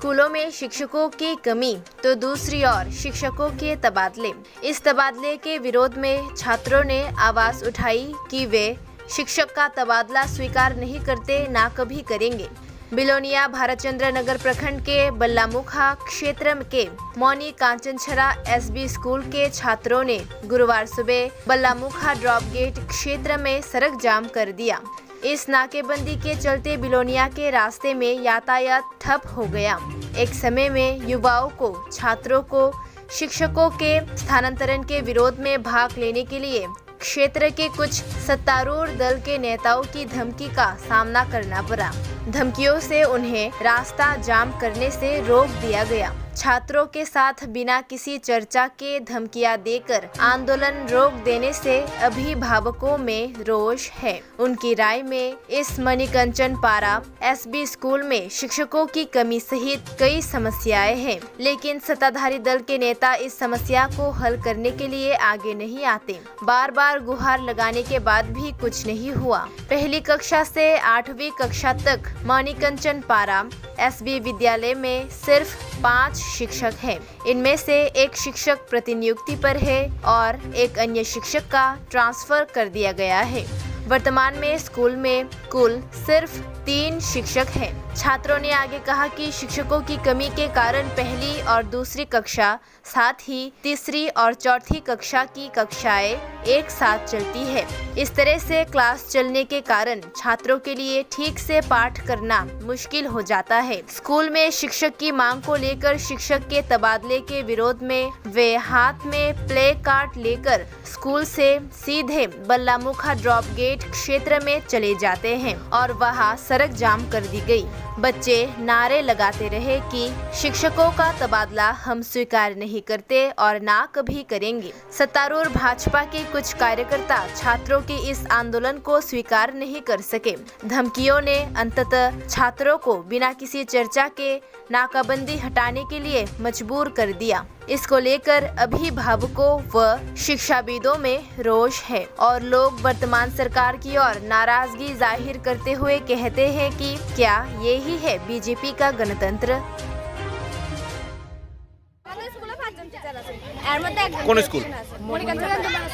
स्कूलों में शिक्षकों की कमी तो दूसरी ओर शिक्षकों के तबादले। इस तबादले के विरोध में छात्रों ने आवाज उठाई कि वे शिक्षक का तबादला स्वीकार नहीं करते, ना कभी करेंगे। बिलोनिया भारतचंद्र नगर प्रखंड के बल्लामुखा क्षेत्र के मौनी कांचनछरा एसबी स्कूल के छात्रों ने गुरुवार सुबह बल्लामुखा ड्रॉप गेट क्षेत्र में सड़क जाम कर दिया। इस नाकेबंदी के चलते बिलोनिया के रास्ते में यातायात ठप हो गया। एक समय में युवाओं को, छात्रों को शिक्षकों के स्थानांतरण के विरोध में भाग लेने के लिए क्षेत्र के कुछ सत्तारूढ़ दल के नेताओं की धमकी का सामना करना पड़ा। धमकियों से उन्हें रास्ता जाम करने से रोक दिया गया। छात्रों के साथ बिना किसी चर्चा के धमकियां देकर आंदोलन रोक देने से अभिभावकों में रोष है। उनकी राय में इस मणिकंचन पारा एसबी स्कूल में शिक्षकों की कमी सहित कई समस्याएं हैं, लेकिन सत्ताधारी दल के नेता इस समस्या को हल करने के लिए आगे नहीं आते। बार बार गुहार लगाने के बाद भी कुछ नहीं हुआ। पहली कक्षा से 8वीं कक्षा तक मणिकंचन पारा एसबी विद्यालय में सिर्फ 5 शिक्षक हैं। इनमें से एक शिक्षक प्रतिनियुक्ति पर है और एक अन्य शिक्षक का ट्रांसफर कर दिया गया है। वर्तमान में स्कूल में कुल सिर्फ 3 शिक्षक हैं। छात्रों ने आगे कहा कि शिक्षकों की कमी के कारण पहली और दूसरी कक्षा, साथ ही तीसरी और चौथी कक्षा की कक्षाएं एक साथ चलती है। इस तरह से क्लास चलने के कारण छात्रों के लिए ठीक से पाठ करना मुश्किल हो जाता है। स्कूल में शिक्षक की मांग को लेकर शिक्षक के तबादले के विरोध में वे हाथ में प्ले कार्ड लेकर स्कूल से सीधे बल्लामुखा ड्रॉप गेट क्षेत्र में चले जाते हैं और वहां सड़क जाम कर दी गई। बच्चे नारे लगाते रहे कि शिक्षकों का तबादला हम स्वीकार नहीं करते और ना कभी करेंगे। सत्तारूढ़ भाजपा के कुछ कार्यकर्ता छात्रों के इस आंदोलन को स्वीकार नहीं कर सके। धमकियों ने अंततः छात्रों को बिना किसी चर्चा के नाकाबंदी हटाने के लिए मजबूर कर दिया। इसको लेकर अभिभावकों व शिक्षाविदों में रोष है और लोग वर्तमान सरकार की ओर नाराजगी जाहिर करते हुए कहते हैं कि क्या यही है बीजेपी का गणतंत्र। কোন স্কুল?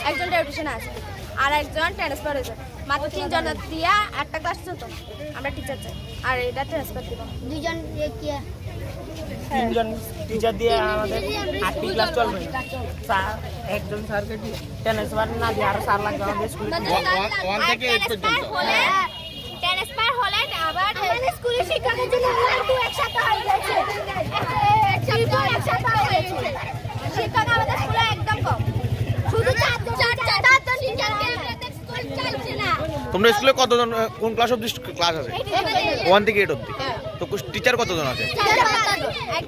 একজন ডেপুটেশন আছে আর একজন ট্রান্সফার হয়েছে। মাত্র 3 জন দিয়া 8টা ক্লাস চলতো। আমরা টিচার চাই আর এটা ট্রান্সফার দিব। দুজন কি 3 জন টিচার দিয়ে আমাদের 8টি ক্লাস চলবে। স্যার একজন স্যারকে ট্রান্সফার না দিয়ে আর স্যার লাগবে আমাদের স্কুলে। 1 থেকে 8 পর্যন্ত ট্রান্সফার হলে আবার আমাদের স্কুলের শিক্ষকের জন্য একটু একসাথে হয়ে গেছে। একসাথে হয়ে গেছে। শিক্ষক আমাদের স্কুলে একদম কম। শুধু 4 টিচারকে স্কুল চলছে না। তোমরা স্কুলে কতজন, কোন ক্লাস অবধি ক্লাস আছে? 1 থেকে 8 অবধি। তো টিচার কতজন আছে?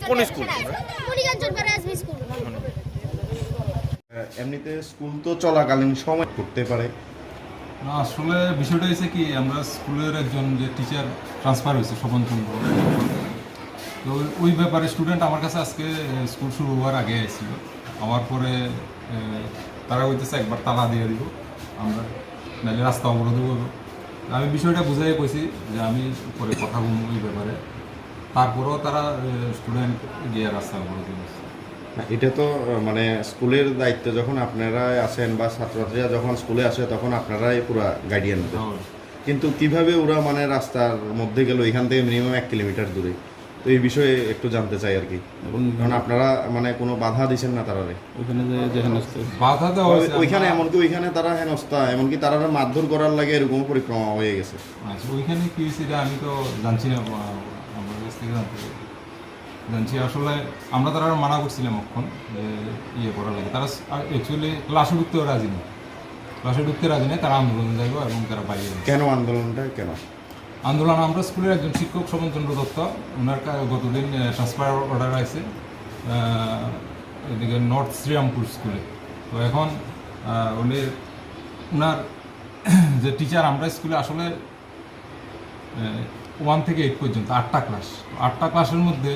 কোন স্কুল? মণিকাঞ্চন পাড়া এসবি স্কুল। এমনিতে স্কুল তো চলাকালীন সময় করতে পারে না, আসলে বিষয়টা হয়েছে কি, আমরা স্কুলের একজন যে টিচার ট্রান্সফার হয়েছে স্বপন চন্দ্র, তো ওই ব্যাপারে স্টুডেন্ট আমার কাছে আজকে স্কুল শুরু হওয়ার আগে এসেছিল। আমার পরে তারা বলতেছে একবার তালা দিয়ে দিব, আমরা নাহলে রাস্তা অবরোধ করবো। আমি বিষয়টা বুঝাই কইছি যে আমি পরে কথা বলবো ওই ব্যাপারে। তারপরেও তারা স্টুডেন্ট গিয়ে রাস্তা অবরোধ করেছে। এটা তো মানে স্কুলের দায়িত্ব, যখন আপনারা আসেন বা ছাত্রছাত্রীরা যখন স্কুলে আসে তখন আপনারাই পুরো গাইডিয়ান। কিন্তু কিভাবে ওরা মানে রাস্তার মধ্যে গেল, এখান থেকে মিনিমাম 1 কিলোমিটার দূরে, তো এই বিষয়ে একটু জানতে চাই আর কি। কারণ আপনারা মানে কোনো বাধা দিচ্ছেন না তারারে ওইখানে, যে হেনস্থা বাধা দেওয়া ওইখানে, এমনকি ওইখানে তারা হেনস্থা, এমনকি তারা মারধর করার লাগে এরকম পরিক্রমা হয়ে গেছে। আচ্ছা, ওইখানে কি হয়েছে আমি তো জানছি না, আমার কাছ থেকে জানছি। আসলে আমরা তারা মানা করছিলাম অক্ষণ ইয়ে করার লাগে। তারা অ্যাকচুয়ালি ক্লাসে ঢুকতেও রাজি নেই, ক্লাসে ঢুকতে রাজি নেই, তারা আন্দোলন যাইব এবং তারা বাইরে। কেন আন্দোলনটা? কেন আন্দোলন? আমরা স্কুলের একজন শিক্ষক স্বপন চন্দ্র দত্ত, ওনার গতদিন ট্রান্সফার অর্ডার আছে এদিকে নর্থ শ্রীরামপুর স্কুলে। তো এখন ওনার যে টিচার, আমরা স্কুলে আসলে 1 থেকে 8 পর্যন্ত 8টা ক্লাস, 8টা ক্লাসের মধ্যে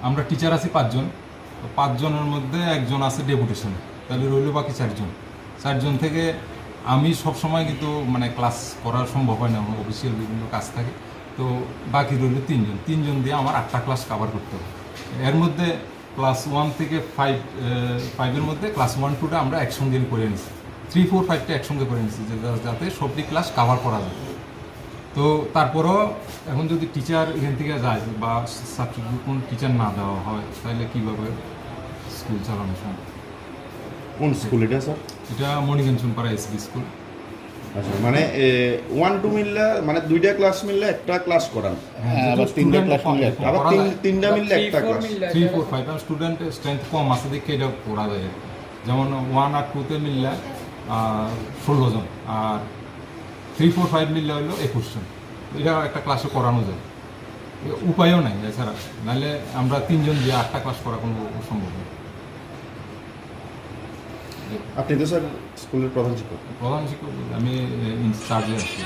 আমরা টিচার আছি 5 জন। তো 5 জনের মধ্যে একজন আছে ডেপুটেশন, তাহলে রইল বাকি 4 জন। 4 জন থেকে আমি সব সময় কিন্তু মানে ক্লাস করা সম্ভব হয় না, আমার অফিসিয়াল বিভিন্ন কাজ থাকে। তো বাকি রইল তিনজন দিয়ে আমার 8টা ক্লাস কভার করতে হবে। এর মধ্যে ক্লাস 1 থেকে 5 মধ্যে ক্লাস 1-2টা আমরা একসঙ্গে করে নিছি, 3, 4, 5টা একসঙ্গে করে নিছি যাতে সবটি ক্লাস কভার করা যায়। তো তারপরও এখন যদি টিচার এখান থেকে যায় বা সাবজেক্ট কোন টিচার না দেওয়া হয় তাহলে কীভাবে স্কুল চালানো সম্ভব? কোন স্কুল এটা স্যার? এটা মণিকাঞ্চনপাড়া এসবি স্কুল। আচ্ছা, মানে 1-2 মিললে মানে 2টা ক্লাস মিললে একটা ক্লাস করান, আবার 3টা ক্লাস মিললে আবার 3টা মিললে একটা ক্লাস। 3, 4, 5 স্টুডেন্টের স্ট্রেংথ কম আছে দেখে এটা করা যায়। যেমন 1 আর 2-তে মিললে 16 জন, আর 3, 4, 5 মিললে হলো 21 জন। এটা একটা ক্লাসে করানো যায়, উপায়ও নাই এছাড়া, নাহলে আমরা 3 জন দিয়ে 8টা ক্লাস করা কোনো সম্ভব নয়। আপনি তো স্যার স্কুলের প্রধান শিক্ষক। প্রধান শিক্ষক আমি ইনচার্জে আছি।